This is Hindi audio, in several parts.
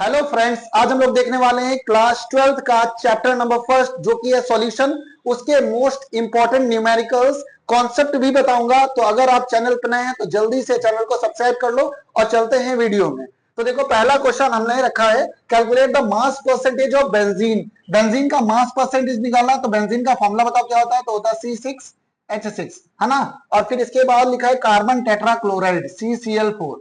हेलो फ्रेंड्स, आज हम लोग देखने वाले हैं क्लास 12th का चैप्टर नंबर फर्स्ट जो कि है सॉल्यूशन। उसके मोस्ट इंपॉर्टेंट न्यूमेरिकल्स कॉन्सेप्ट भी बताऊंगा। तो अगर आप चैनल पर नए हैं तो जल्दी से चैनल को सब्सक्राइब कर लो और चलते हैं वीडियो में। तो देखो, पहला क्वेश्चन हमने रखा है, calculate the mass percentage of benzene. Benzene का मास परसेंटेज निकालना। तो बेंजीन का फॉर्मूला बताओ क्या होता है। तो होता है C6H6, है ना। और फिर इसके बाद लिखा है carbon tetrachloride CCl4,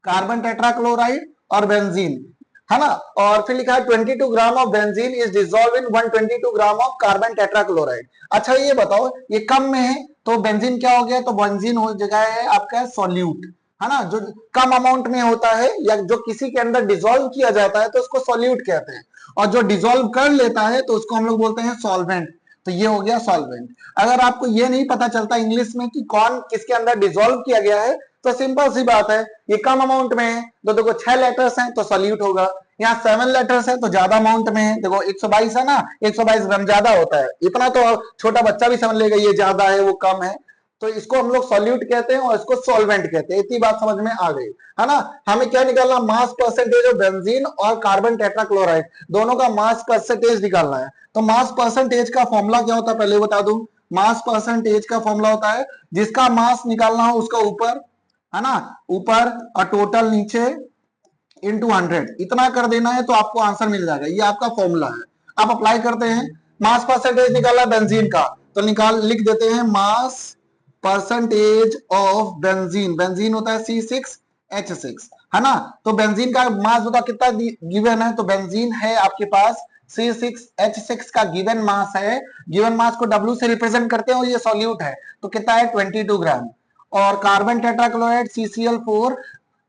carbon tetrachloride और बेंजीन, है ना। और फिर लिखा है 22 gram of benzene is dissolve in 122 gram of carbon tetrachloride. अच्छा ये बताओ, ये कम में है तो बेंजीन क्या हो गया। तो बेंजीन हो जगह है आपका सॉल्यूट, है ना। जो कम अमाउंट में होता है या जो किसी के अंदर डिसॉल्व किया जाता है तो उसको सॉल्यूट कहते हैं। और जो डिसॉल्व कर लेता है तो उसको हम लोग बोलते हैं सॉल्वेंट। तो ये हो गया सॉल्वेंट। अगर आपको ये नहीं पता चलता इंग्लिश में कि कौन किसके अंदर डिसॉल्व किया गया है तो सिंपल सी बात है, ये कम अमाउंट में है तो देखो 6 लेटर्स हैं तो सॉल्यूट होगा। यहाँ 7 लेटर्स है तो ज्यादा अमाउंट में है। देखो 122 है ना, 122 ग्राम ज्यादा होता है। इतना तो छोटा बच्चा भी समझ लेगा ये ज्यादा है वो कम है। तो इसको हम लोग सॉल्यूट कहते हैं और इसको सॉल्वेंट कहते हैं। इतनी बात समझ में आ गई, है ना। हमें क्या निकालना, मास परसेंटेज ऑफ बेंजीन और कार्बन टेट्राक्लोराइड दोनों का मास परसेंटेज निकालना है। तो मास परसेंटेज का फॉर्मूला क्या होता है पहले बता दूं। मास परसेंटेज का फॉर्मूला होता है जिसका मास निकालना हो उसका ऊपर, है ना, ऊपर और टोटल नीचे इंटू 100, इतना कर देना है तो आपको आंसर मिल जाएगा। ये आपका फॉर्मूला है। आप अप्लाई करते हैं। मास परसेंटेज निकाला बेंजीन का तो लिख देते हैं mass percentage of benzene. Benzene होता है C6H6, है ना। तो बेंजीन का मास बताओ कितना गिवन है। तो बेंजीन है आपके पास C6H6 का गिवन मास है। गिवन मास को W से रिप्रेजेंट करते हैं और ये सॉल्यूट है तो कितना है 22 ग्राम। और carbon tetrachloride CCl4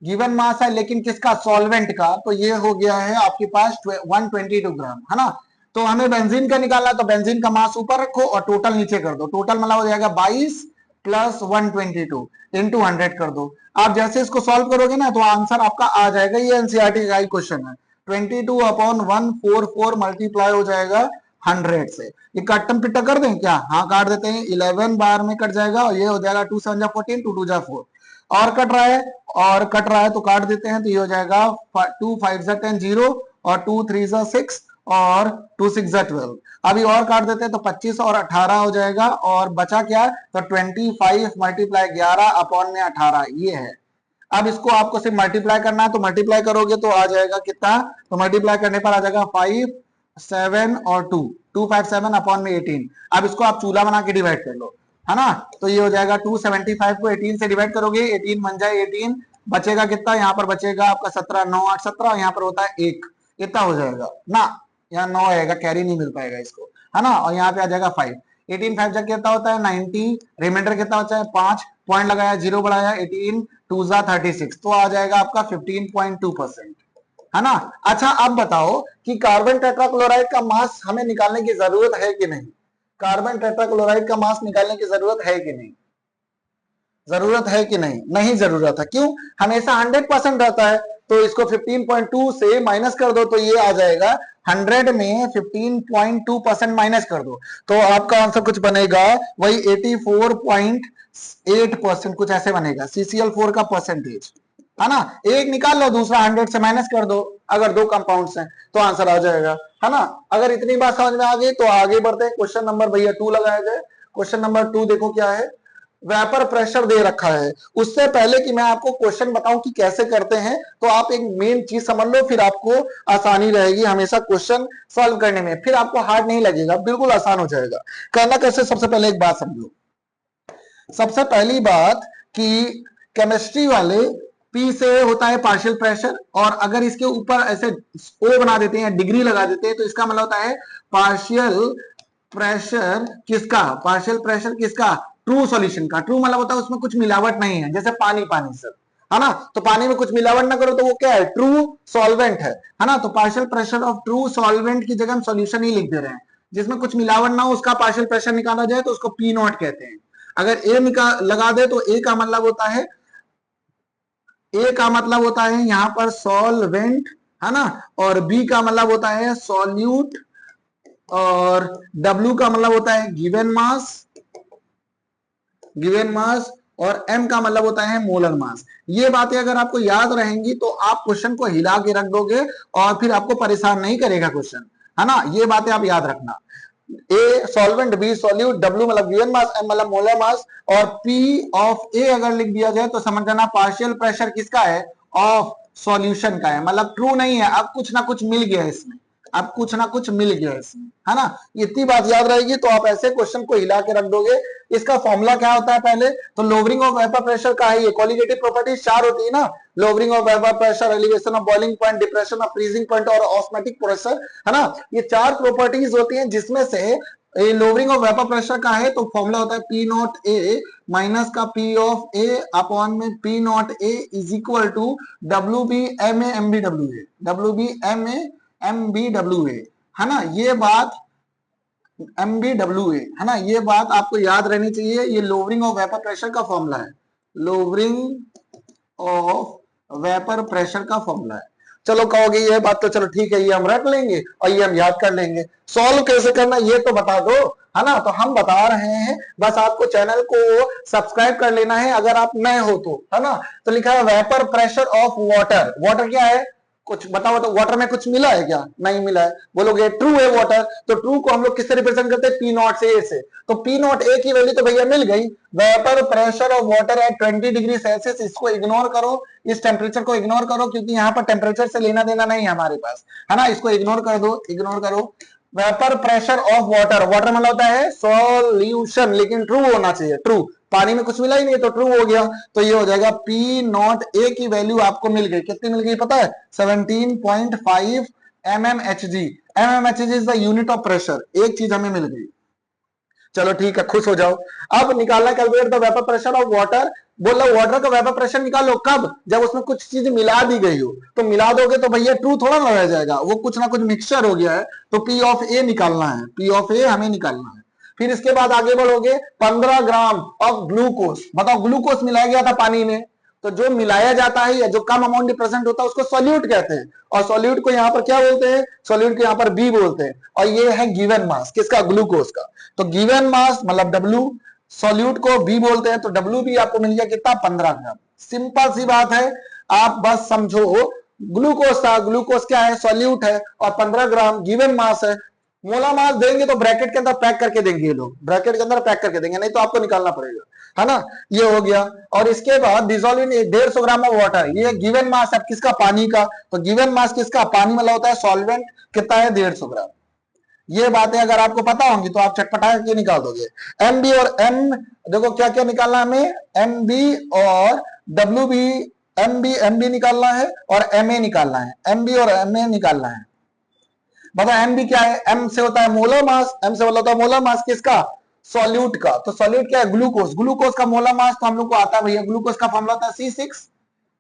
given mass है लेकिन किसका, सॉल्वेंट का। तो ये हो गया है आपके पास 122 ग्राम, है ना। तो हमें बेंजीन का निकालना, तो बेंजीन का मास ऊपर रखो और टोटल नीचे कर दो। टोटल मतलब हो जाएगा 22 प्लस 122 इंटू 100 कर दो। आप जैसे इसको सॉल्व करोगे ना तो आंसर आपका आ जाएगा। ये एनसीईआरटी का ही क्वेश्चन है। 22/144 मल्टीप्लाई हो जाएगा 100 से। ये कट्टम पिट्टा कर दें क्या, हाँ काट देते हैं। 11 बार में कट जाएगा और ये हो जाएगा 2 7 14, 2 2 4 और कट रहा है तो काट देते हैं। तो ये हो जाएगा 2 5 10 0 और 2 3 6 और 2 6 12। अभी और काट देते हैं तो 25 और 18 हो जाएगा और बचा क्या, तो 25 मल्टीप्लाई 11 अपॉन में 18 ये है। अब इसको आपको सिर्फ मल्टीप्लाई करना है तो मल्टीप्लाई करोगे तो आ जाएगा कितना, तो मल्टीप्लाई करने पर आ जाएगा 5 7 और 2 2 5 7 अपॉन में 18। अब इसको आप चूल्हा बना के डिवाइड कर लो, है ना। तो ये हो जाएगा 275 को 18 से डिवाइड करोगे, 18 बन जाए 18, बचेगा कितना, यहाँ पर बचेगा आपका 17 9 8 17, यहाँ पर होता है 1, इतना हो जाएगा ना। यहाँ 9 आएगा, कैरी नहीं मिल पाएगा इसको, है ना। और यहाँ पे आ जाएगा 5, 18 5 जब कितना होता है 90, रिमाइंडर कितना होता है 5, पॉइंट लगाया 0 बढ़ाया 18 2 36, तो आ जाएगा आपका 15.2%, है ना। अच्छा अब बताओ कि कार्बन टेट्राक्लोराइड का मास हमें निकालने की जरूरत है कि नहीं। कार्बन टेट्राक्लोराइड का मास निकालने की जरूरत है कि नहीं, जरूरत है कि नहीं, नहीं जरूरत है। क्यों, हमेशा 100% रहता है। तो इसको 15.2 से माइनस कर दो तो ये आ जाएगा 100 में 15.2% माइनस कर दो तो आपका आंसर कुछ बनेगा वही 84.8% कुछ ऐसे बनेगा। CCl4 का परसेंटेज, है ना। एक निकाल लो, दूसरा 100 से माइनस कर दो। अगर दो कंपाउंड्स हैं तो आंसर आ जाएगा, है ना। अगर इतनी बात समझ में आ गई तो आगे बढ़ते हैं। क्वेश्चन नंबर भैया 2 लगाया जाए। क्वेश्चन नंबर 2 देखो क्या है। वेपर प्रेशर दे रखा है। उससे पहले कि मैं आपको क्वेश्चन बताऊं कि कैसे करते हैं तो आप एक मेन चीज समझ लो, फिर आपको आसानी रहेगी हमेशा क्वेश्चन सॉल्व करने में। फिर आपको हार्ड नहीं लगेगा, बिल्कुल आसान हो जाएगा। करना कैसे, सबसे पहले एक बात समझो। सबसे पहली बात कि केमिस्ट्री वाले P से होता है पार्शियल प्रेशर, और अगर इसके ऊपर ऐसे O बना देते हैं, डिग्री लगा देते हैं, तो इसका मतलब होता है पार्शियल प्रेशर किसका, पार्शियल प्रेशर किसका, ट्रू सॉल्यूशन का। ट्रू मतलब होता है उसमें कुछ मिलावट नहीं है, जैसे पानी पानी सर, है ना। तो पानी में कुछ मिलावट ना करो तो वो क्या है, ट्रू सॉल्वेंट है ना। तो partial pressure of true solvent की जगह हम सॉल्यूशन ही लिख दे रहे हैं। जिसमें कुछ मिलावट ना हो उसका पार्शियल प्रेशर निकाला जाए तो उसको P0 कहते हैं। अगर ए लगा दे तो ए का मतलब होता है, ए का मतलब होता है यहां पर सॉल्वेंट, है ना। और बी का मतलब होता है सॉल्यूट, और डब्ल्यू का मतलब होता है गिवन मास, गिवन मास, और m का मतलब होता है मोलर मास। ये बातें अगर आपको याद रहेंगी तो आप क्वेश्चन को हिला के रख दोगे और फिर आपको परेशान नहीं करेगा क्वेश्चन, है ना। ये बातें आप याद रखना। A solvent, B solute, W मतलब गिवन मास, एम मतलब मोलर मास, और पी ऑफ ए अगर लिख दिया जाए तो समझ जाना पार्शियल प्रेशर किसका है, ऑफ सॉल्यूशन का है। मतलब ट्रू नहीं है, अब कुछ ना कुछ मिल गया इसमें, अब कुछ ना कुछ मिल गया इसमें, है ना। इतनी बात याद रहेगी तो आप ऐसे क्वेश्चन को हिला के रख दोगे। इसका फॉर्मूला क्या होता है, पहले तो लोवरिंग ऑफ वेपर प्रेशर का है, ये क्वालिटेटिव प्रॉपर्टीज 4 होती है ना, lowering of vapour pressure, elevation of boiling point, depression of freezing point और ऑस्मोटिक प्रेशर, है ना। ये 4 प्रॉपर्टीज होती हैं जिसमें से लोवरिंग ऑफ वेपर प्रेशर का है तो फॉर्मूला होता है पी नॉट ए माइनस का पी ऑफ ए अपॉन में P naught A is equal to W B M A M B W A, W B M A M B W A, है ना। ये बात एम बी डब्ल्यू ए, है ना, ये बात आपको याद रहनी चाहिए। ये लोवरिंग ऑफ वेपर प्रेशर का फॉर्मूला है, लोवरिंग ऑफ वेपर प्रेशर का फॉर्मूला है। चलो कहोगे ये बात तो चलो ठीक है, ये हम रख लेंगे और ये हम याद कर लेंगे। सॉल्व कैसे करना ये तो बता दो, है ना। तो हम बता रहे हैं, बस आपको चैनल को सब्सक्राइब कर लेना है अगर आप नए हो तो, है ना। तो लिखा है vapour pressure of water, water क्या है, कुछ बताओ तो वाटर में कुछ मिला है क्या, नहीं मिला है, बोलोगे ट्रू है वाटर, तो ट्रू को हम लोग किससे रिप्रेजेंट करते हैं, पी नॉट से, ए से। तो पी नॉट ए की वैल्यू तो भैया मिल गई, vapour pressure of water at 20 degree Celsius. इसको इग्नोर करो, इस टेम्परेचर को इग्नोर करो क्योंकि यहाँ पर टेम्परेचर से लेना देना नहीं है हमारे पास, है ना। इसको इग्नोर कर दो, इग्नोर करो। Vapour pressure of water, water मतलब होता है सॉल्यूशन, लेकिन ट्रू होना चाहिए, ट्रू, पानी में कुछ मिला ही नहीं तो ट्रू हो गया। तो ये हो जाएगा पी नॉट ए की वैल्यू आपको मिल गई, कितनी मिल गई पता है, 17.5 mmHg। mmHg is the unit of pressure, एक चीज हमें मिल गई। चलो ठीक है, खुश हो जाओ। अब निकालना calculate the vapour pressure of water, बोल रहा वाटर का वेपर प्रेशर निकालो कब, जब उसमें कुछ चीज मिला दी गई हो। तो मिला दोगे तो भैया ट्रू थोड़ा ना रह जाएगा, वो कुछ ना कुछ मिक्सचर हो गया है। तो पी ऑफ ए निकालना है, पी ऑफ ए हमें निकालना है। फिर इसके बाद आगे बढ़ोगे, 15 ग्राम ऑफ ग्लूकोज, बताओ ग्लूकोज मिलाया गया था पानी में, तो जो मिलाया जाता है या जो कम अमाउंट प्रेजेंट होता है उसको सॉल्यूट कहते हैं, और सॉल्यूट को यहाँ पर क्या बोलते हैं, सॉल्यूट को यहाँ पर बी बोलते हैं। और ये है गिवन मास किसका, ग्लूकोज का। तो गिवन मास मतलब डब्ल्यू, सॉल्यूट को बी बोलते हैं, तो डब्ल्यू बी आपको मिल गया कितना, 15 ग्राम। सिंपल सी बात है, आप बस समझो ग्लूकोज था, ग्लूकोज क्या है, सॉल्यूट है, और 15 ग्राम गिवन मास है। मोला मास देंगे तो ब्रैकेट के अंदर पैक करके देंगे, ये लोग ब्रैकेट के अंदर पैक करके देंगे, नहीं तो आपको निकालना पड़ेगा, है ना। ये हो गया। और इसके बाद dissolve in 150 gram of water, ये गिवन मास है किसका, पानी का। तो गिवन मास किसका, पानी मतलब होता है सॉल्वेंट, कितना है 150 ग्राम। ये बातें अगर आपको पता होंगी तो आप चटपटा के निकाल दोगे। एम बी और एम, देखो क्या क्या निकालना है हमें, एम बी और डब्ल्यू बी, एम बी निकालना है और एम ए निकालना है, एम बी और एम ए निकालना है। बताओ एम बी क्या है, एम से होता है मोलर मास, एम से होता है मोलर मास किसका, सॉल्यूट का। तो सॉल्यूट क्या है, ग्लूकोज, ग्लूकोज का मोलर मास तो हम लोग को आता है भैया, ग्लूकोज का फॉर्मूला होता है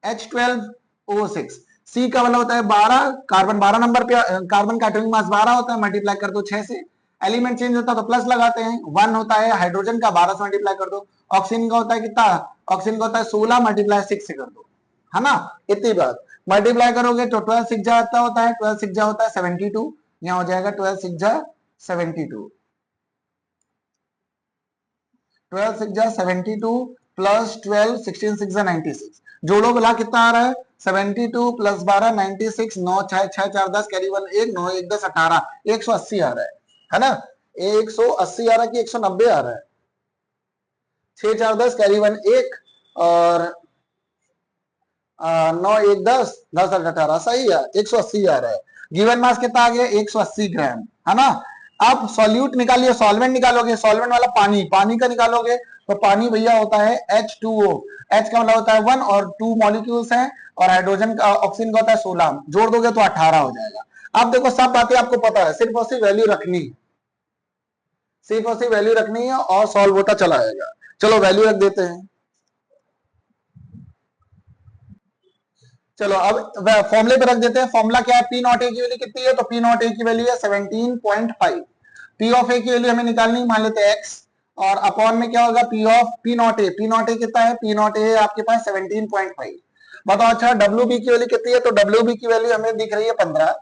C6H12O6। सी का मतलब होता है 12, कार्बन 12 नंबर पे, कार्बन का एटॉमिक मास 12 होता है, मल्टीप्लाई कर दो 6 से। एलिमेंट चेंज होता है तो प्लस लगाते हैं, 1 होता है हाइड्रोजन का, 12 से मल्टीप्लाई कर दो। ऑक्सीजन का होता है कितना, ऑक्सीजन का होता है 16, मल्टीप्लाई 6 से कर दो, है ना। इतनी बात, मल्टीप्लाई करोगे तो 12 6 जा होता है, 12 6 जा होता है 72, यहाँ हो जाएगा 12 6 जा 72, 12 6 जा 72 प्लस 12 16 6 जा 96, जोड़ो बोला कितना आ रहा है, 72 प्लस 12 96, 9 6 6 4 10 कैरी 1 1 9 1 10 18, 180 आ रहा है ना। 180 आ रहा है कि 190 आ रहा है, 6 4 10 कैरी 1 1 और 9 1 10 10 18, सही है, 180 आ रहा है। गिवन मास कितना आ गया, 180 ग्राम, है ना। अब सॉल्यूट निकालिए, सॉल्वेंट निकालोगे, सॉल्वेंट वाला पानी, पानी का निकालोगे तो पानी भैया होता है H2O, H का मतलब होता है 1 और 2 मॉलिक्यूल्स हैं, और हाइड्रोजन का, ऑक्सीजन का होता है 16, जोड़ दोगे तो 18 हो जाएगा। अब देखो सब बातें आपको पता है, सिर्फ और सिर्फ वैल्यू रखनी है, सिर्फ और सिर्फ वैल्यू रखनी है और सॉल्व होता चला जाएगा। चलो वैल्यू रख देते हैं। चलो अब फॉर्मूले पे रख देते हैं। फॉर्मूला क्या है, पी नॉट ए की वैल्यू कितनी है, तो पी नॉट ए की वैल्यू है 17.5। पी ऑफ ए की वैल्यू हमें निकालनी, मान लेते हैं x, और अपॉन में क्या होगा, P of P naught A, P naught ए कितना है, पी नॉट ए आपके पास 17.5। बताओ अच्छा डब्ल्यू बी की वैल्यू कितनी है, तो डब्ल्यू बी की वैल्यू हमें दिख रही है 15।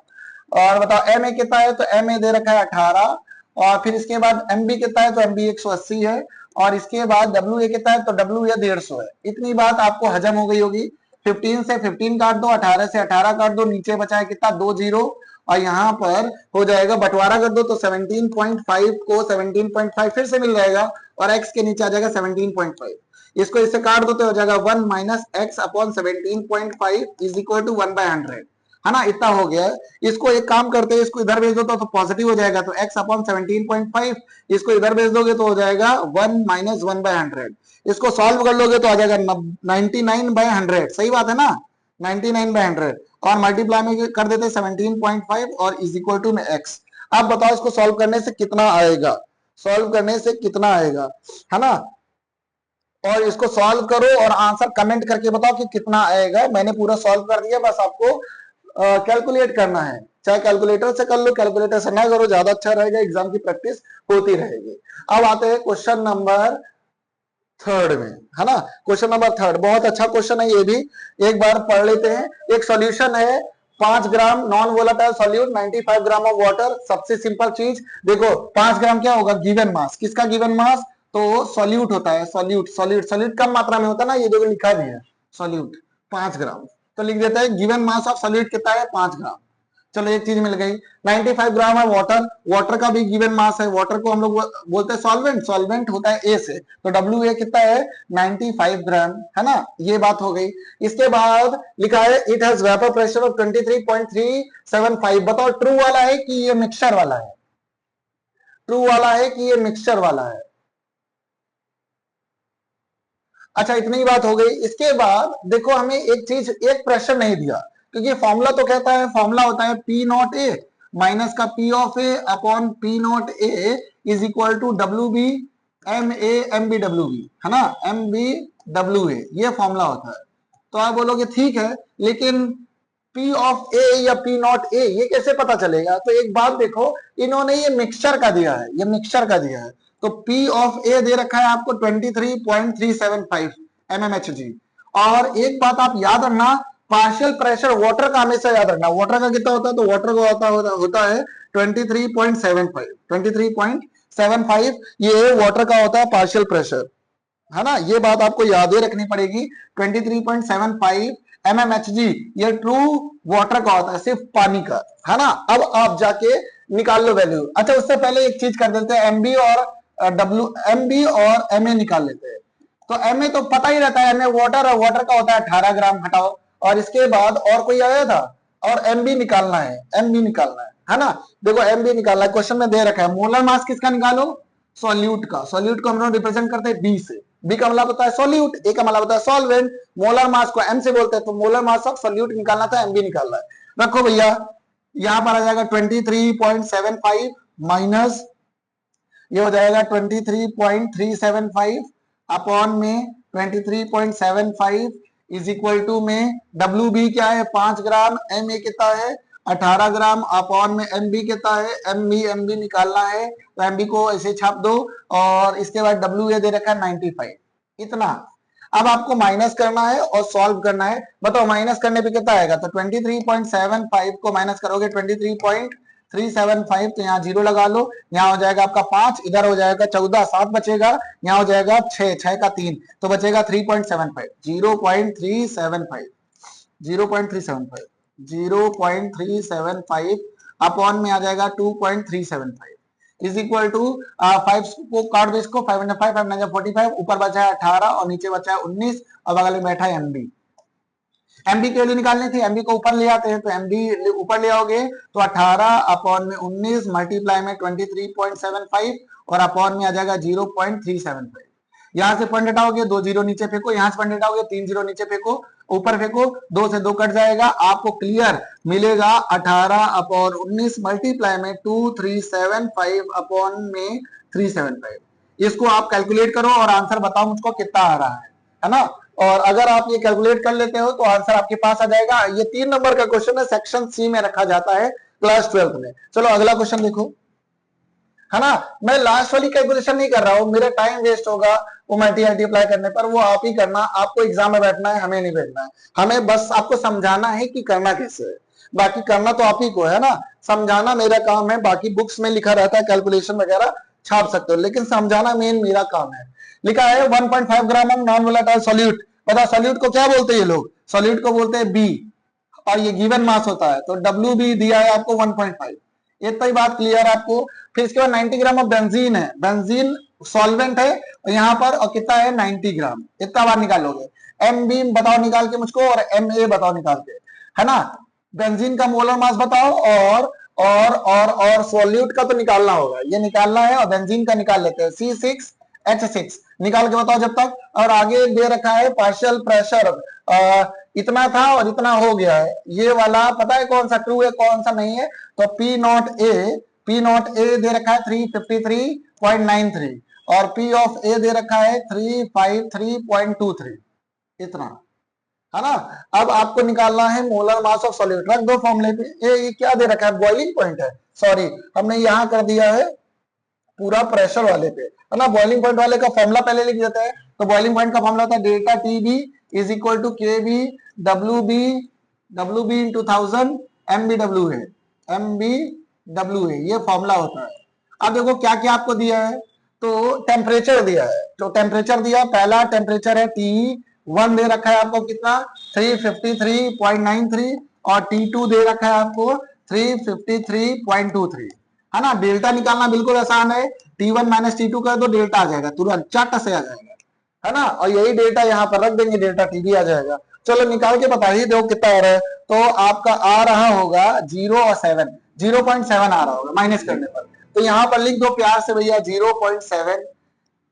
और बताओ एम ए कितना है, तो एम ए दे रखा है 18। और फिर इसके बाद एम बी कितना है, तो एम बी 180 है। और इसके बाद WA कितना है, तो WA 150 है। इतनी बात आपको हजम हो गई होगी। 15 से 15 काट दो, 18 से 18 काट दो, नीचे बचा है कितना, 2 जीरो, और यहाँ पर हो जाएगा बंटवारा कर दो तो 17.5 को 17.5 फिर से मिल जाएगा, और x के नीचे आ जाएगा 17.5। इसको इससे काट दो तो हो जाएगा 1 minus x upon 17.5 is equal to 1/100, है ना, इतना हो गया है। इसको एक काम करते हैं, इसको इधर भेज दो तो पॉजिटिव हो जाएगा, तो x अपॉन 17.5, इसको इधर भेज दोगे तो हो जाएगा 1 माइनस 1/100। इसको सॉल्व कर लोगे तो आ जाएगा 99/100, सही बात है ना, 99/100, और मल्टीप्लाई में कर देते 17.5 और इज इक्वल टू में x। अब बताओ इसको सॉल्व करने से कितना आएगा, सॉल्व करने से कितना आएगा, है ना, और इसको सॉल्व करो और आंसर कमेंट करके बताओ कि कितना आएगा। मैंने पूरा सॉल्व कर दिया, बस आपको कैलकुलेट करना है, चाहे कैलकुलेटर से कर लो, कैलकुलेटर से ना करो, ज्यादा अच्छा रहेगा, एग्जाम की प्रैक्टिस होती रहेगी। अब आते हैं क्वेश्चन नंबर 3 में, है ना, क्वेश्चन नंबर 3 बहुत अच्छा क्वेश्चन है, ये भी एक बार पढ़ लेते हैं। एक सॉल्यूशन है 5 gram non volatile solute 95 gram of water. सबसे सिंपल चीज देखो, 5 ग्राम क्या होगा, गिवन मास, किसका गिवन मास, तो सॉल्यूट होता है, सॉल्यूट सॉल्यूट सॉल्यूट कम मात्रा में होता है ना, ये जो लिखा भी है सॉल्यूट 5 ग्राम, तो लिख देता है गिवन मास ऑफ सॉल्यूट कितना है, 5 ग्राम। चलो एक चीज मिल गई। 95 ग्राम है वाटर, वाटर का भी गिवन मास है, वाटर को हम लोग बोलते हैं सॉल्वेंट, सॉल्वेंट होता है ए से, तो WA कितना है 95 ग्राम, है ना, ये बात हो गई। इसके बाद लिखा है it has vapour pressure of 23.375। बताओ ट्रू वाला है कि ये मिक्सचर वाला है, ट्रू वाला है कि ये मिक्सचर वाला है। अच्छा इतनी ही बात हो गई। इसके बाद देखो हमें एक चीज, एक प्रेशर नहीं दिया, क्योंकि फॉर्मूला तो कहता है, फॉर्मूला होता है P नॉट ए माइनस का P of A upon P naught A is equal to WB MA MBWB, है ना, MBWA, ये फॉर्मूला होता है। तो आप बोलोगे ठीक है, लेकिन P ऑफ ए या P नॉट ए ये कैसे पता चलेगा, तो एक बात देखो, इन्होंने ये मिक्सचर का दिया है, ये मिक्सचर का दिया है, तो P ऑफ ए दे रखा है आपको 23.375 mmHg। और एक बात आप याद रखना, पार्शियल प्रेशर वाटर का हमेशा याद रखना, वाटर का कितना होता है, तो वाटर का होता है 23.75, 23.75 ये वाटर का होता है पार्शियल प्रेशर, है ना, ये बात आपको याद ही रखनी पड़ेगी। 23.75 mmHg ये ट्रू वाटर का होता है, सिर्फ पानी का, है ना। अब आप जाके निकाल लो वैल्यू। अच्छा उससे पहले एक चीज कर देते हैं, MB और MA निकाल लेते हैं। तो MA तो पता ही रहता है, MA वाटर, और वाटर का होता है 18 ग्राम, हटाओ, और इसके बाद और कोई आया था, और MB निकालना है, MB निकालना है ना। देखो MB निकालना है, क्वेश्चन में दे रखा है मोलर मास किसका निकालो, सॉल्यूट का। सॉल्यूट को हम लोग रिप्रेजेंट करते हैं B से, B का मतलब होता है सॉल्यूट, A का मतलब होता है सॉल्वेंट, मोलर मास को M से बोलते हैं, तो मोलर मास ऑफ सॉल्यूट निकालना था, MB निकालना है। रखो भैया, यहां पर आ जाएगा 23.75 माइनस ये हो जाएगा 23.375 अपॉन में 23.75 इज इक्वल टू में WB क्या है 5 ग्राम, MA कितना है 18 ग्राम, अपॉन में MB कितना है, MB निकालना है, तो MB को ऐसे छाप दो, और इसके बाद WA दे रखा है 95, इतना। अब आपको माइनस करना है और सॉल्व करना है। बताओ माइनस करने पे कितना आएगा, तो 23.75 को माइनस करोगे 23.375, तो यहाँ 0 लगा लो, यहाँ हो जाएगा आपका 5, इधर हो जाएगा 14, 7 बचेगा, यहाँ हो जाएगा 6, 6 का 3, तो बचेगा 3.75, 0.375, 0.375, 0.375 अपॉन में आ जाएगा 2.375 इज इक्वल टू 5 को काट दो, इसको 5 5 45, ऊपर बचा है 18 और नीचे बचा है 19, और बगल में बैठा है MB। MB की वैल्यू निकालनी थी, MB को ऊपर ले आते हैं, तो MB ऊपर ले आओगे तो 18 अपॉन में 19 मल्टीप्लाई में 23.75 और अपॉन में आ जाएगा 0.375। यहां से पॉइंट हटाओगे, 2 0 नीचे फेंको, यहां से पॉइंट हटाओगे 3 0 नीचे फेंको, ऊपर फेंको, 2 से 2 कट जाएगा, आपको क्लियर मिलेगा 18 अपॉन 19 मल्टीप्लाई में 2375 अपॉन में 375। इसको आप कैलकुलेट करो और आंसर बताओ मुझको कितना आ रहा है ना। और अगर आप ये कैलकुलेट कर लेते हो तो आंसर आपके पास आ जाएगा। ये 3 नंबर का क्वेश्चन है, सेक्शन सी में रखा जाता है क्लास 12 में। चलो अगला क्वेश्चन देखो, है ना। मैं लास्ट वाली कैलकुलेशन नहीं कर रहा हूं, मेरा टाइम वेस्ट होगा वो मल्टीप्लाई करने पर, वो आप ही करना, आपको एग्जाम में बैठना है, हमें नहीं बैठना है, हमें बस आपको समझाना है कि करना कैसे है, बाकी करना तो आप ही को है ना, समझाना मेरा काम है। बाकी बुक्स में लिखा रहता है कैलकुलेशन वगैरह छाप सकते हो, लेकिन समझाना मेन मेरा काम है। लिखा है 1.5 gram of non volatile solute. बताओ सॉल्यूट को क्या बोलते हैं ये लोग, सॉल्यूट को बोलते हैं बी, और ये गिवन मास होता है, तो डब्ल्यू बी दिया है आपको 1.5। इतना ही बात क्लियर है आपको। फिर इसके बाद 90 ग्राम ऑफ बेंजीन है, बेंजीन सॉल्वेंट है यहाँ पर, और कितना है 90 ग्राम, इतना बार निकालोगे। एम बी बताओ निकाल के मुझको, और एम ए बताओ निकाल के, है ना। बेंजीन का मोलर मास बताओ, और सॉल्यूट का तो निकालना होगा, ये निकालना है, और बेंजीन का निकाल लेते हैं, C6H6 निकाल के बताओ जब तक। और आगे दे रखा है पार्शियल प्रेशर, इतना था और इतना हो गया है, ये वाला पता है कौन सा ट्रू है कौन सा नहीं है, तो P दे रखा है 353.93, और P ऑफ ए दे रखा है 353.23, इतना, है ना। अब आपको निकालना है मोलर मास ऑफ सॉल्यूट, रख दो फॉर्मूले पे। ये क्या दे रखा है, बॉइलिंग पॉइंट है, सॉरी हमने यहां कर दिया है पूरा प्रेशर वाले पे, है ना। बॉइलिंग पॉइंट वाले का फॉर्मूला पहले लिख देते हैं, तो बॉइलिंग पॉइंट का फॉर्मूला होता है delta t b is equal to k b W B into 1000 m B डब्ल्यू है, ये फॉर्मूला होता है। अब देखो क्या क्या आपको दिया है, तो टेम्परेचर दिया है, तो टेम्परेचर दिया, पहला टेम्परेचर है T1 दे रखा है आपको कितना 353.93, और T2 दे रखा है आपको 353.23, है ना। डेल्टा निकालना बिल्कुल आसान है, T1 माइनस T2 कर दो, डेल्टा आ जाएगा तुरंत चट से आ जाएगा, है ना। और यही डेल्टा यहाँ पर रख देंगे, डेल्टा टी भी आ जाएगा। चलो निकाल के बताइए देखो कितना आ रहा है, तो आपका आ रहा होगा 0 और 7, 0.7 आ रहा होगा माइनस करने पर, तो यहाँ पर लिख दो प्यार से भैया 0.7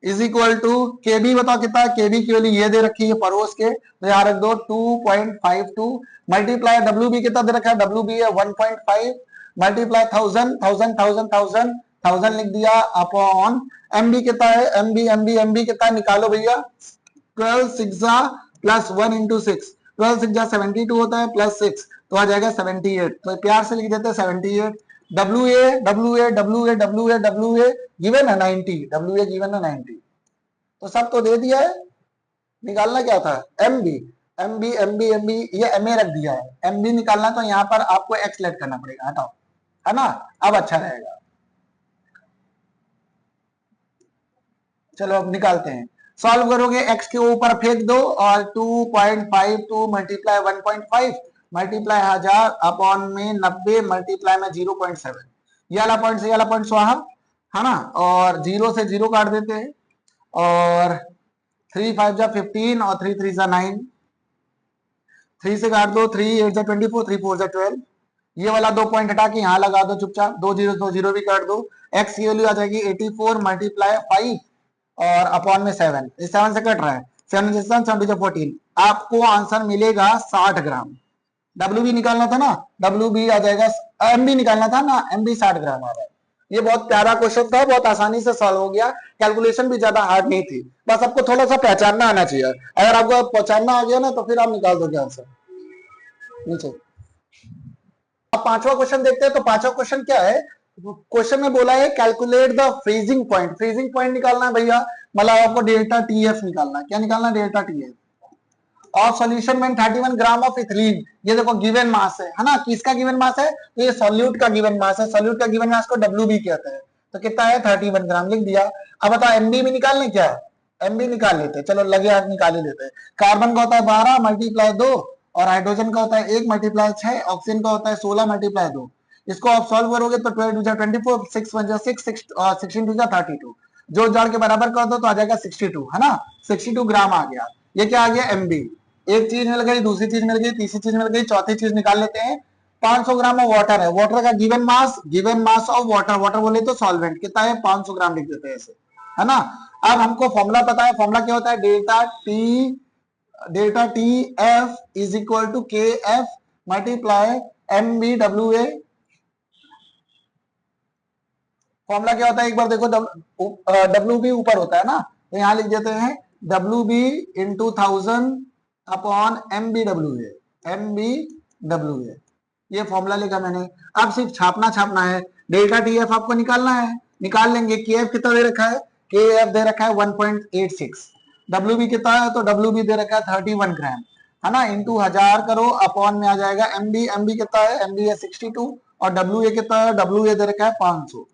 is equal to k B, बताओ कितना है, के बी की वैल्यू ये दे रखी है पड़ोस के, तो यहाँ रख दो 2.52 मल्टीप्लाई डब्ल्यू बी कितना दे रखा है, डब्ल्यू बी है 1.5 मल्टीप्लाई 1000 लिख दिया अपॉन एम बी कितना है, एम बी कितना निकालो भैया, 12 6 प्लस 1 इंटू 6, 12 6 72 होता है, प्लस 6 तो आ जाएगा 78, तो प्यार से लिख देते हैं 78। डब्ल्यू ए गिवन है 90, डब्ल्यू ए गिवन है 90, तो सब तो दे दिया है, निकालना क्या था एम बी, ये एम ए रख दिया है, एम बी निकालना, तो यहाँ पर आपको एक्स लेट करना पड़ेगा, हटाओ, है ना, अब अच्छा रहेगा। चलो अब निकालते हैं, सॉल्व करोगे x के ऊपर फेंक दो, और 2.52 मल्टीप्लाई 1.5 मल्टीप्लाई 1000 अपॉन में 90 मल्टीप्लाई में 0.7, ये वाला पॉइंट से ये वाला पॉइंट स्वाहा, है ना, और 0 से 0 काट देते हैं, और 3 5 जा 15 और 3 3 जा 9, 3 से काट दो, 3 8 जा 24, 3 4 जा 12, ये वाला 2 पॉइंट हटा के यहाँ लगा दो चुपचाप, 2 0 भी काट दो, x की वैल्यू आ जाएगी 84 मल्टीप्लाई 5 और अपॉन में 7, इस 7 से कट रहा है, 7 आपको आंसर मिलेगा 60 ग्राम। डब्ल्यू बी निकालना था ना, डब्ल्यू बी आ जाएगा, एम बी निकालना था ना, एम बी 60 ग्राम आ रहा है। ये बहुत प्यारा क्वेश्चन था, बहुत आसानी से सॉल्व हो गया, कैलकुलेशन भी ज्यादा हार्ड नहीं थी, बस आपको थोड़ा सा पहचानना आना चाहिए, अगर आपको पहचानना आ गया ना तो फिर आप निकाल दोगे आंसर नीचे। अब पांचवा क्वेश्चन देखते हैं, तो पांचवा क्वेश्चन क्या है, क्वेश्चन में बोला है calculate the freezing point, freezing point निकालना है भैया, मतलब आपको डेल्टा टी एफ निकालना है, क्या निकालना है, डेल्टा टी एफ और सॉल्यूशन में 31 ग्राम ऑफ इथिलीन, ये देखो गिवन मास है ना, किसका गिवन मास है, तो ये सॉल्यूट का गिवन मास है, सॉल्यूट का गिवन मास को डब्ल्यू बी कहते हैं, तो कितना है 31 ग्राम लिख दिया। अब बताओ एमबी भी निकालने, क्या एमबी निकाल लेते, चलो लगे हाथ निकाल ही लेते हैं। कार्बन का होता है 12 मल्टीप्लाई 2, और हाइड्रोजन का होता है 1 मल्टीप्लाई 6, ऑक्सीजन का होता है 16 मल्टीप्लाई 2, इसको आप सॉल्व करोगे तो 12 2 24, 6 1 6, 16 2 32, जो जोड़ के बराबर कर दो तो आ जाएगा 62, है ना, 62 ग्राम आ गया। ये क्या आ गया एमबी, एक चीज मिल गई, दूसरी चीज मिल गई, तीसरी चीज मिल गई, चौथी चीज निकाल लेते हैं। 500 ग्राम ऑफ वाटर है, वाटर का given mass of water, water बोले तो सॉल्वेंट कितना है 500 ग्राम लिख देते हैं ऐसे, है ना। अब हमको फॉर्मूला पता है, फॉर्मूला क्या होता है, delta t f is equal to k f multiply m B W a. Formula क्या होता है एक बार देखो, डब्ल्यू बी ऊपर होता है ना, तो यहां लिख देते हैं W B into 1000 upon M B W A, ये फॉर्मूला लिखा मैंने। अब सिर्फ छापना है, डेल्टा टी एफ आपको निकालना है, निकाल लेंगे। के एफ कितना दे रखा है, के एफ दे रखा है 1.86, डब्ल्यू बी कितना है, तो डब्ल्यू बी दे रखा है 31 ग्राम, है ना, इंटू 1000 करो, अपॉन में आ जाएगा एम बी कितना है, एम बी है 62, और डब्ल्यू ए कितना है, डब्ल्यू ए दे रखा है 500,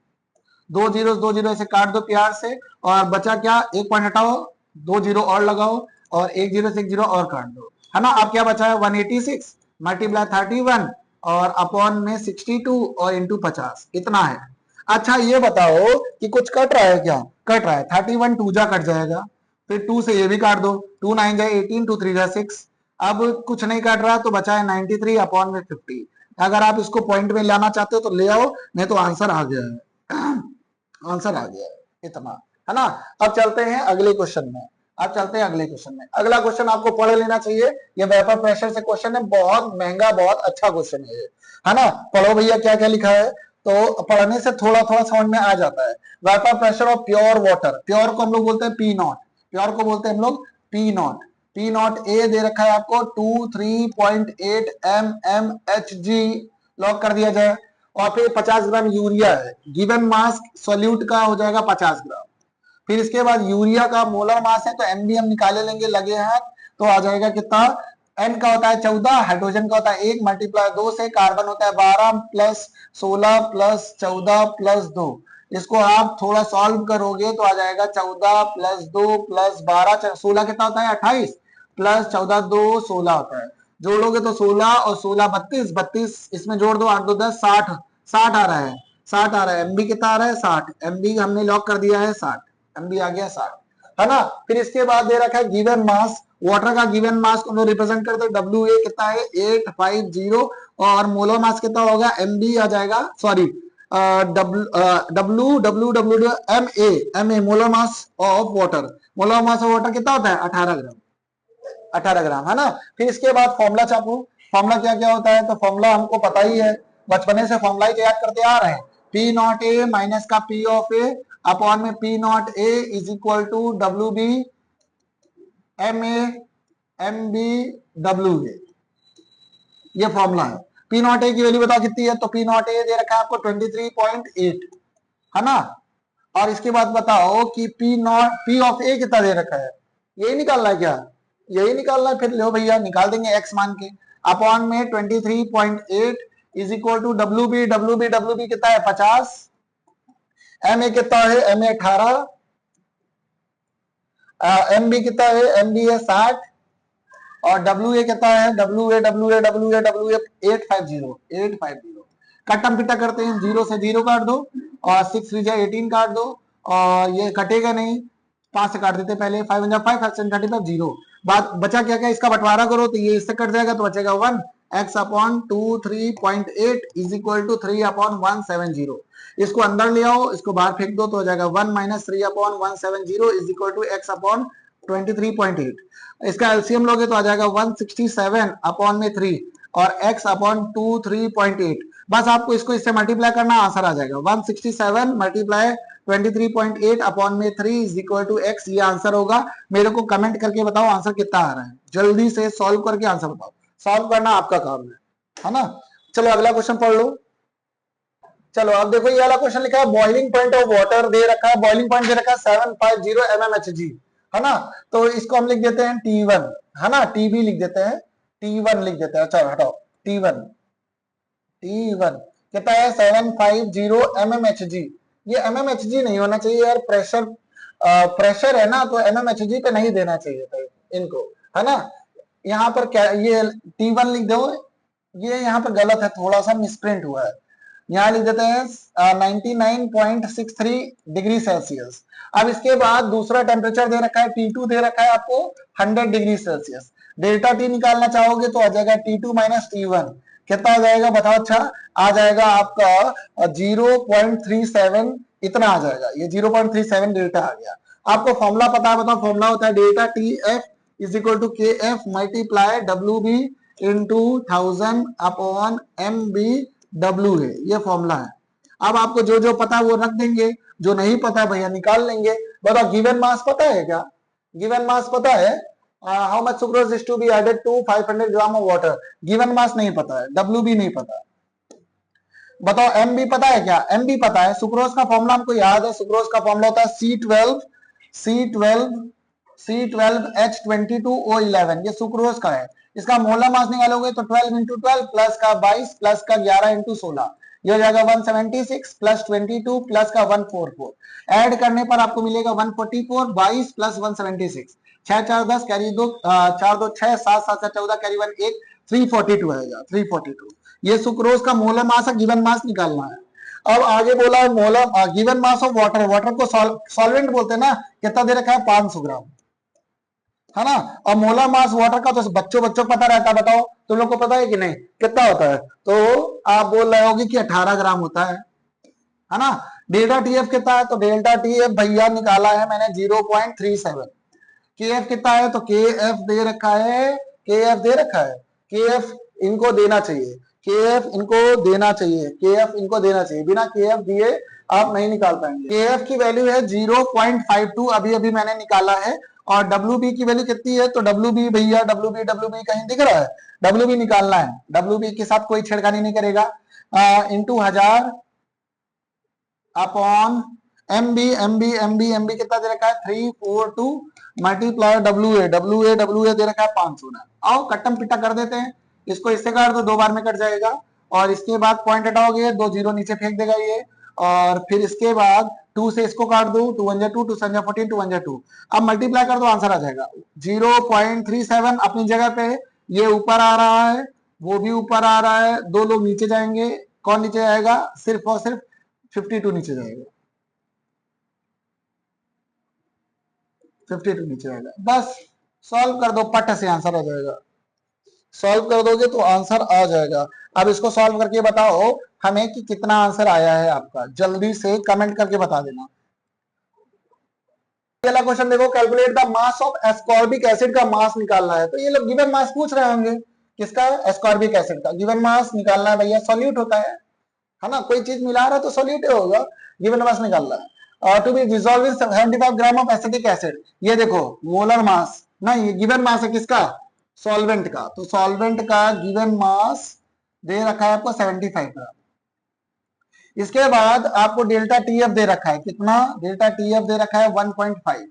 दो जीरो ऐसे काट दो प्यार से, और बचा क्या, एक पॉइंट हटाओ, 2 जीरो और लगाओ, और एक जीरो से एक जीरो और काट दो, है ना। अब क्या बचा है, 186 मल्टीप्लाई 31 और अपॉन में 62 और इंटू 50, इतना है। अच्छा ये बताओ कि कुछ कट रहा है क्या, कट रहा है, 31 टू जा कट जाएगा, फिर 2 से ये भी काट दो, 2 9 जाए 18, 2 3 जा 6, अब कुछ नहीं काट रहा तो बचा है 93 अपॉन में 50। अगर आप इसको पॉइंट में लाना चाहते हो तो ले आओ, नहीं तो आंसर आ गया है, आंसर आ गया है, इतना, है ना। अब चलते हैं अगले क्वेश्चन में, अब चलते हैं अगले क्वेश्चन में। अगला क्वेश्चन आपको पढ़ लेना चाहिए, ये वेपर प्रेशर से क्वेश्चन है, बहुत महंगा बहुत अच्छा क्वेश्चन है ये, है ना। पढ़ो भैया क्या क्या लिखा है, तो पढ़ने से थोड़ा थोड़ा समझ में आ जाता है। Vapour pressure of pure water, pure को हम लोग बोलते हैं पी नॉट, प्योर को बोलते हैं हम लोग p naught. P naught a दे रखा है आपको 23.8 mmHg, लॉक कर दिया जाए। और फिर 50 ग्राम यूरिया है, गिवन मास सोल्यूट का हो जाएगा 50 ग्राम। फिर इसके बाद यूरिया का मोलर मास है तो एमबी हम निकाले लेंगे लगे हाथ, तो आ जाएगा कितना, एन का होता है 14, हाइड्रोजन का होता है 1 मल्टीप्लाई 2 से, कार्बन होता है 12 प्लस 16 प्लस 14 प्लस 2। इसको आप थोड़ा सॉल्व करोगे तो आ जाएगा 14 प्लस 2 प्लस 12, 16 कितना होता है 28, प्लस 14 2 16 होता है। जोड़ोगे तो 16 और 16 32, 32 इसमें जोड़ दो, 8 2 10 60, 60 आ रहा है, 60 आ रहा है। एमबी कितना आ रहा है 60, एमबी हमने लॉक कर दिया है 60, एमबी आ गया 60, है ना। फिर इसके बाद दे रखा है गिवन मास, वाटर का गिवन मास को हम लोग रिप्रेजेंट करते हैं, डब्ल्यू ए कितना है 850, और मोलर मास कितना होगा, एमबी आ जाएगा, sorry W W W M A molar mass of water, molar mass of water कितना होता है 18 ग्राम, 18 ग्राम, है ना। फिर इसके बाद फॉर्मूला चापू, फॉर्मूला क्या क्या होता है, तो फॉर्मूला हमको पता ही है, बचपने से फॉर्मूला ही याद करते आ रहे हैं। पी नॉट ए माइनस का पी ऑफ ए अपॉन में P naught A is equal to W B M B W A, ये फॉर्मूला है। पी नॉट ए की वैल्यू बताओ कितनी है, तो पी नॉट ए दे रखा है आपको 23.8, है ना। और इसके बाद बताओ कि पी नॉट पी ऑफ ए कितना दे रखा है, यही निकालना है क्या, यही निकालना है, फिर लो भैया निकाल देंगे एक्स मान के, अपॉन में 23.8 is equal to W B, W B W B कितना है 50, एम ए कितना है, एम ए 18, एम बी कितना है, एम बी है 60, और डब्ल्यू ए कितना है, W A W A W A W A 850, कटम पिटा करते हैं, 0 से 0 काट दो, और 6 3 18 काट दो, और ये कटेगा नहीं, 5 से काट देते पहले, 5 1 5 5 35 0, बात बचा क्या क्या, इसका बंटवारा करो तो ये इससे कट जाएगा तो बचेगा 1, x upon 23.8 is equal to 3 upon 170, इसको अंदर ले आओ, इसको बाहर फेंक दो तो हो जाएगा 1 minus 3 upon 170 is equal to x upon 23.8, इसका एलसीएम लोगे तो आ जाएगा 167 अपॉन में 3 और x अपॉन 23.8, बस आपको इसको इससे मल्टीप्लाई करना, आंसर आ जाएगा 167 मल्टीप्लाई 23.8 अपॉन में 3 इज इक्वल टू x, ये आंसर होगा। मेरे को कमेंट करके बताओ आंसर कितना आ रहा है, जल्दी से सॉल्व करके आंसर बताओ, सॉल्व करना आपका काम है ना। चलो अगला क्वेश्चन पढ़ लो। चलो अब देखो ये वाला क्वेश्चन लिखा है, बॉइलिंग पॉइंट ऑफ वाटर दे रखा है, बॉइलिंग पॉइंट दे रखा है 750 mmHg, है ना। तो इसको हम लिख देते हैं T1, है ना, TB लिख देते हैं, T1 लिख देते हैं, अच्छा हटाओ T1, T1 कितना है 750 mmHg, ये mmHg नहीं होना चाहिए यार, प्रेशर प्रेशर है ना, तो mmHg पे नहीं देना चाहिए था इनको, है ना। यहाँ पर क्या ये T1 लिख दो, ये यहाँ पर गलत है, थोड़ा सा मिसप्रिंट हुआ है, यहाँ लिख देते हैं 99.63 डिग्री सेल्सियस। अब इसके बाद दूसरा टेम्परेचर दे रखा है T2 दे रखा है आपको 100 डिग्री सेल्सियस, डेल्टा टी निकालना चाहोगे तो आ जाएगा T2 माइनस T1, कितना आ जाएगा बताओ, अच्छा आ जाएगा आपका 0.37, इतना आ जाएगा, ये 0.37 डेल्टा आ गया। आपको फॉर्मूला पता है, बताओ फॉर्मूला होता है delta t f is equal to k f multiply डब्ल्यू B into 1000 upon M B डब्ल्यू है, ये फॉर्मूला है। अब आपको जो जो पता है वो रख देंगे, जो नहीं पता भैया निकाल लेंगे। बताओ गिवन मास पता है क्या, गिवन मास पता है, how much sucrose is to be added to 500 gram of water, given mass नहीं पता है, डब्ल्यू बी नहीं पता। बताओ एम बी पता है क्या, एम बी पता है, सुक्रोज का फॉर्मूला हमको याद है, सुक्रोज का फॉर्मूला होता है C12H22O11, ये सुक्रोज का है। इसका मोलर मास निकालोगे तो 12 इंटू 12 प्लस का 22 प्लस का 11 इंटू 16, ये हो जाएगा 176 प्लस 22 प्लस का 144, ऐड करने पर आपको मिलेगा 144, 22 प्लस 176, 6 4 10 कैरी 2, 4 2 6, 7 7 से 14 कैरी 1 1, 342 आएगा 342। ये सुक्रोज का मोलर मास है, गिवन मास निकालना है। अब आगे बोला है molar given mass of water, water को सॉल्वेंट बोलते हैं ना, कितना दे रखा है 500 ग्राम, है ना। और मोलर मास वाटर का तो बच्चों बच्चों को पता रहता है, बताओ तुम लोग को पता है कि नहीं कितना होता है? तो आप बोल रहे होगे कि 18 ग्राम होता है ना। डेल्टा टीएफ कितना है? तो डेल्टा टीएफ भैया निकाला है मैंने 0.37। के एफ कितना है? तो के एफ दे रखा है, के एफ दे रखा है, के एफ इनको देना चाहिए, के एफ इनको देना चाहिए, के एफ इनको देना चाहिए, बिना के एफ दिए आप नहीं निकाल पाएंगे। के एफ की वैल्यू है 0.52, अभी अभी मैंने निकाला है। और डब्ल्यू बी की वैल्यू कितनी है? तो डब्ल्यू बी भैया, डब्ल्यू बी कहीं दिख रहा है? डब्ल्यू बी निकालना है, डब्ल्यू बी के साथ कोई छेड़खानी नहीं करेगा। इंटू 1000 अपॉन एम बी कितना दे रखा है? 342 मल्टीप्लाई डब्ल्यू ए दे रखा है 500 ना। आओ कट्टम पिट्टा कर देते हैं, इसको इससे काट दो, 2 बार में कट जाएगा। और इसके बाद पॉइंट हटाओगे, 2 जीरो नीचे फेंक देगा ये। और फिर इसके बाद 2 से इसको काट दो, 2 1 2, 2 7 14, 2 1 2। अब मल्टीप्लाई कर दो, आंसर आ जाएगा 0.37 अपनी जगह पे। ये ऊपर आ रहा है, वो भी ऊपर आ रहा है, 2 लोग नीचे जाएंगे। कौन नीचे जाएगा? सिर्फ और सिर्फ 52 नीचे जाएगा, 52 नीचे आएगा। बस सॉल्व कर दो, पट से आंसर आ जाएगा। सॉल्व कर दोगे तो आंसर आ जाएगा। अब इसको सॉल्व करके बताओ हमें कि कितना आंसर आया है आपका, जल्दी से कमेंट करके बता देना। पहला क्वेश्चन देखो, calculate the mass of ascorbic acid का मास निकालना है। तो ये लोग गिवन मास पूछ रहे होंगे, किसका? एस्कॉर्बिक एसिड का। गिवन मास निकालना है भैया, सॉल्यूट होता है ना, कोई चीज मिला रहा है तो सॉल्यूट होगा, गिवन मास निकालना है। और to be dissolve in 75 gram of acetic acid, ये देखो मोलर मास ना, ये गिवन मास है किसका? सॉल्वेंट का। तो सॉल्वेंट का गिवन मास दे रखा है आपको 75 ग्राम। इसके बाद आपको डेल्टा टीएफ दे रखा है, कितना? डेल्टा टीएफ दे रखा है 1.5।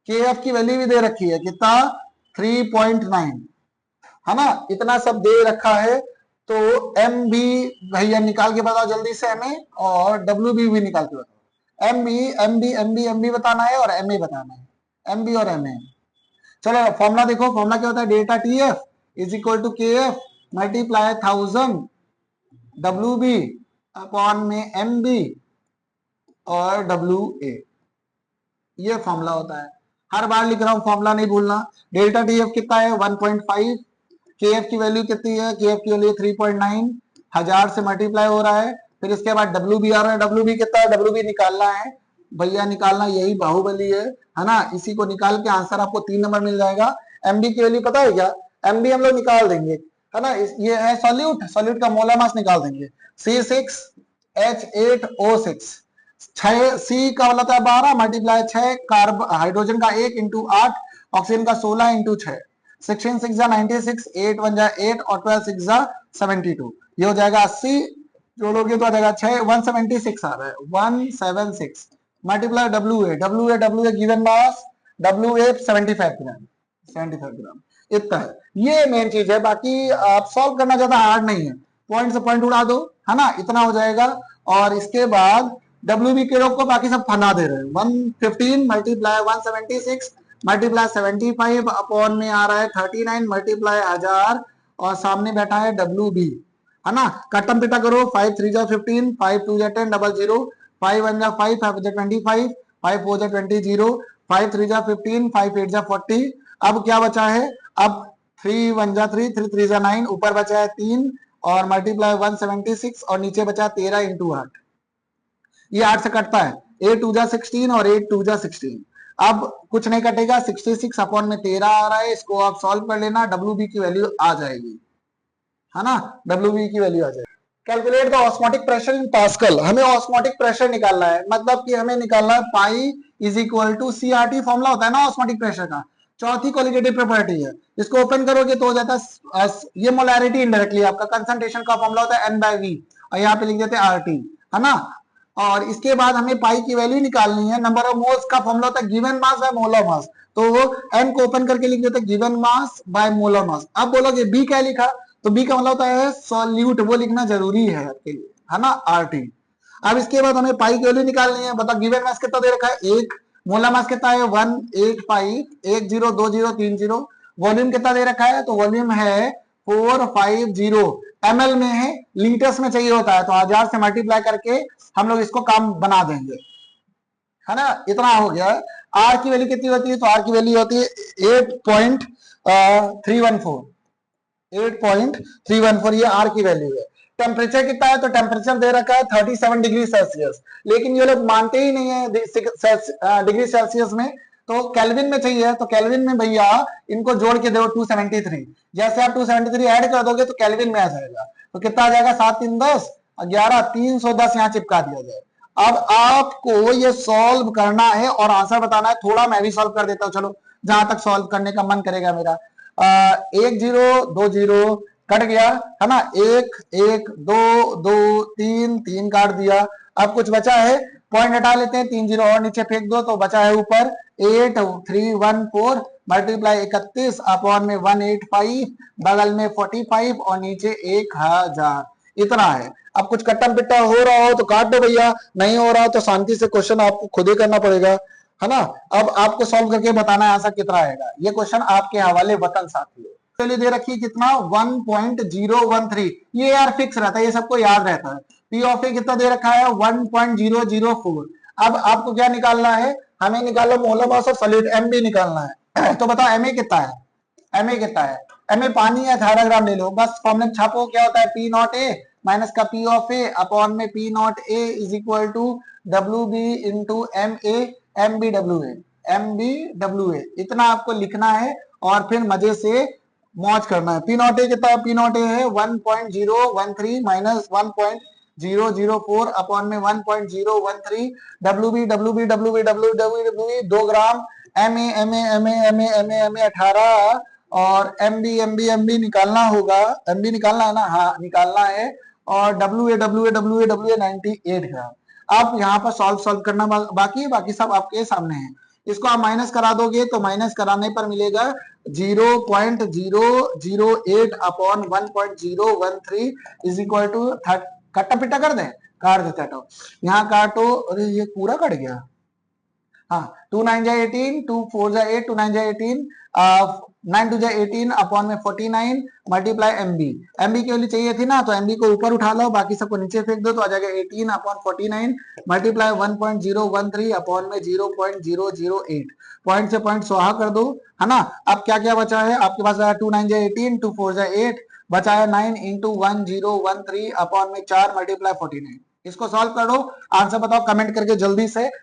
के एफ की वैल्यू भी दे रखी है, कितना? 3.9, है ना। इतना सब दे रखा है। तो एम बी भैया निकाल के बताओ जल्दी से हमें, और डब्ल्यू बी निकाल के बताओ। एम बी बताना है और एम ए बताना है, एम बी और एम ए। चलो फॉर्मुला देखो, फॉर्मुला क्या होता है? Delta t f is equal to k f multiply 1000 डब्ल्यू बी अपॉन में एम बी और डब्ल्यू ए, ये फॉर्मुला होता है। हर बार लिख रहा हूं, फॉर्मुला नहीं भूलना। डेल्टा टी एफ कितना है? 1.5। के एफ की वैल्यू कितनी है? के एफ की वैल्यू 3.9, 1000 से मल्टीप्लाई हो रहा है। फिर इसके बाद डब्ल्यू बी आ रहा है, डब्ल्यू बी कितना है? डब्ल्यू बी निकालना है भैया, निकालना, यही बाहुबली है ना। इसी को निकाल के आंसर आपको 3 नंबर मिल जाएगा। एमबी की वैल्यू पता है क्या? एमबी हम लोग निकाल देंगे, है ना। ये है सॉल्यूट, सॉल्यूट का मोलर मास निकाल देंगे, C6H8O6। 6 सी का मतलब है 12 मल्टीप्लाई 6 कार्ब हाइड्रोजन का 1 इंटू 8, ऑक्सीजन का 16 इंटू 6, 16 6 जा 96, 8 1 जा 8 और 12 6 जा 72, ये हो जाएगा 80। जोड़ोगे तो आ जाएगा 6 176 आ रहा है, 176 multiply W A given mass, W A 75 ग्राम, 75 ग्राम इतना है। ये मेन चीज है, बाकी आप सॉल्व करना ज्यादा हार्ड नहीं है, पॉइंट से पॉइंट उड़ा दो, है ना, इतना हो जाएगा। और इसके बाद डब्ल्यू बी के लोग को बाकी सब फना दे रहे हैं। 115 मल्टीप्लाई 176 मल्टीप्लाई 75 अपॉन में आ रहा है 39 मल्टीप्लाई 1000 और सामने बैठा है डब्ल्यू बी, है ना। कटम पिटा करो, 5 3 जा 15, 5 2 जा 10 0 0, 5 1 जा 5, 5 जा 25, 5 4 जा 20 0, 5 3 जा 15, 5 8 जा 40। अब क्या बचा है? अब 3 1 जा 3, 3 3 जा 9, ऊपर बचा है 3 और मल्टीप्लाई 176 और नीचे बचा 13 इंटू 8, ये 8 से कटता है, 8 2 जा 16 और 8 2 जा 16। अब कुछ नहीं कटेगा, 66 अपॉन में 13 आ रहा है, इसको आप सॉल्व कर लेना, डब्ल्यू बी की वैल्यू आ जाएगी, है ना, डब्ल्यू बी की वैल्यू आ जाएगी। Calculate the osmotic pressure in pascal, हमें ऑस्मोटिक प्रेशर निकालना है, मतलब कि हमें निकालना है pi is equal to CRT, formula होता है ना ऑस्मोटिक प्रेशर का, चौथी क्वालिटेटिव प्रॉपर्टी है। इसको ओपन करोगे तो हो जाता है ये मोलैरिटी इनडायरेक्टली आपका कंसंट्रेशन का फॉर्मुला होता है N/V और यहाँ पे लिख देते हैं RT, है ना। और इसके बाद हमें पाई की वैल्यू निकालनी है, नंबर ऑफ मोल्स का फॉर्मुला होता है given mass by molar mass, तो वो N को ओपन करके लिख देते हैं given mass by molar mass. अब बोलोगे B क्या लिखा? तो B का मतलब होता है सॉल्यूट, वो लिखना जरूरी है आपके लिए, है ना, RT। अब इसके बाद हमें पाई की वैल्यू निकालनी है। बता गिवन मास कितना दे रखा है, 1, मोलर मास कितना है 1851030। वॉल्यूम कितना दे रखा है, तो वॉल्यूम है 450 ml में है, लीटर्स में चाहिए होता है, तो 1000 से मल्टीप्लाई करके हम लोग इसको काम बना देंगे, है ना। इतना हो गया। आर की वैल्यू कितनी होती है, तो आर की वैल्यू होती है 8.314 ये आर की वैल्यू है। टेम्परेचर कितना है, तो टेम्परेचर दे रखा है 37 डिग्री सेल्सियस, लेकिन ये लोग मानते ही नहीं है डिग्री सेल्सियस में, तो केल्विन में चाहिए। तो केल्विन में भैया इनको जोड़ के दो 273, जैसे आप 273 ऐड कर दोगे तो केल्विन में आ जाएगा। तो कितना आ जाएगा, 7 3 10 11 310 यहाँ चिपका दिया जाए। अब आपको ये सॉल्व करना है और आंसर बताना है। थोड़ा मैं भी सॉल्व कर देता हूँ, चलो जहां तक सॉल्व करने का मन करेगा मेरा। 1 0 2 0 कट गया, है ना, 1 1 2 2 3 3 काट दिया। अब कुछ बचा है, पॉइंट हटा लेते हैं, 3 0 और नीचे फेंक दो, तो बचा है ऊपर 8314 मल्टीप्लाई 31 अपॉन में 185, बगल में 45 और नीचे 1000, इतना है। अब कुछ कट्टा पिट्टा हो रहा हो तो काट दो भैया, नहीं हो रहा तो शांति से क्वेश्चन आपको खुद ही करना पड़ेगा, है ना। अब आपको सॉल्व करके बताना है आंसर कितना आएगा। ये क्वेश्चन आपके हवाले वतन साथियों। चलिए दे रखिए कितना 1.013, ये यार फिक्स रहता है, ये सबको याद रहता है। पी ऑफ ए कितना दे रखा है 1.004। अब आपको क्या निकालना है, हमें निकालना molar mass of solid, M B निकालना है। तो बताओ एम ए कितना है, एम ए कितना है, एम ए पानी है 18 ग्राम ले लो, बस फॉर्मूला छापो, क्या होता है पी नॉट ए माइनस का पी ऑफ ए अपॉन में P naught A is equal to W B into M A, M B W A, M B W A, इतना आपको लिखना है और फिर मजे से मौज करना है। पी नॉट ए कितना, पी नॉट ए है 1.013 माइनस 1.004 अपॉन में 1.013, W B W B W B W W W 2 gram, M A M A M A M A M A M A 18 और एम बी निकालना होगा, एम बी निकालना है ना, हाँ निकालना है, और डब्ल्यू A W A W A W A 98 ग्राम। आप यहाँ पर सॉल्व करना बाकी है, बाकी सब आपके सामने है। इसको आप माइनस करा दोगे तो माइनस कराने पर मिलेगा 0.008 अपॉन 1.013 इज इक्वल टू, कट्टा पिट्टा कर दें, काट देते हैं, यहाँ काटो, अरे ये पूरा कट गया, हाँ 2 9 जा 18, 2 4 जा 8, 2 9 जा 18, 9 2 जा 18 अपॉन में 49 मल्टीप्लाई एमबी, एमबी की वैल्यू चाहिए थी ना, तो एमबी को ऊपर उठा लो, बाकी सबको नीचे फेंक दो, तो आ जाएगा 18 अपॉन 49 मल्टीप्लाई 1.013 अपॉन में 0.008, पॉइंट से पॉइंट स्वाहा कर दो, है ना। अब क्या क्या बचा है आपके पास, 2 9 जा 18, 2 4 जा 8, बचा है 9 इंटू 1013 अपॉन में 4 मल्टीप्लाई 49। इसको सॉल्व करो, आंसर बताओ कमेंट करके जल्दी से।